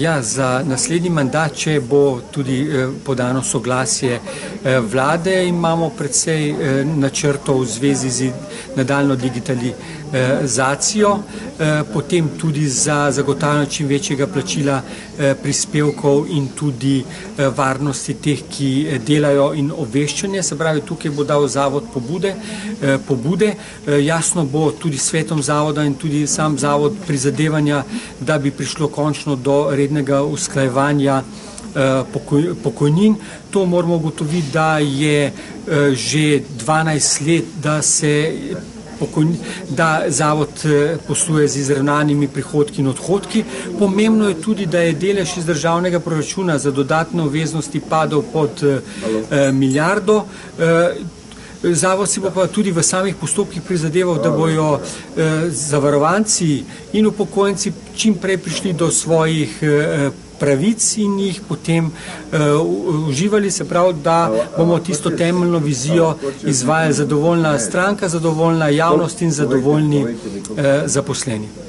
Ja, za naslednji mandat, če bo tudi podano soglasje vlade, imamo precej načrtov v zvezi z nadaljnjo digitalizacijo, potem tudi za zagotavljanje čim večjega plačila prispevkov in tudi varnosti teh, ki delajo in obveščanje. Se pravi, tukaj bo dal zavod pobude. Jasno bo tudi svetom zavoda in tudi sam zavod prizadevanja, da bi prišlo končno do rednega usklajevanja pokojnin. To moramo ugotoviti, da je že 12 let, da zavod posluje z izravnanimi prihodki in odhodki. Pomembno je tudi, da je delež iz državnega proračuna za dodatne obveznosti padel pod milijardo. Zavod si bo pa tudi v samih postopkih prizadeval, da bojo zavarovanci in upokojenci čim prej prišli do svojih pravic in jih potem uživali, se pravi, da bomo tisto temeljno vizijo izvajali zadovoljna stranka, zadovoljna javnost in zadovoljni zaposleni.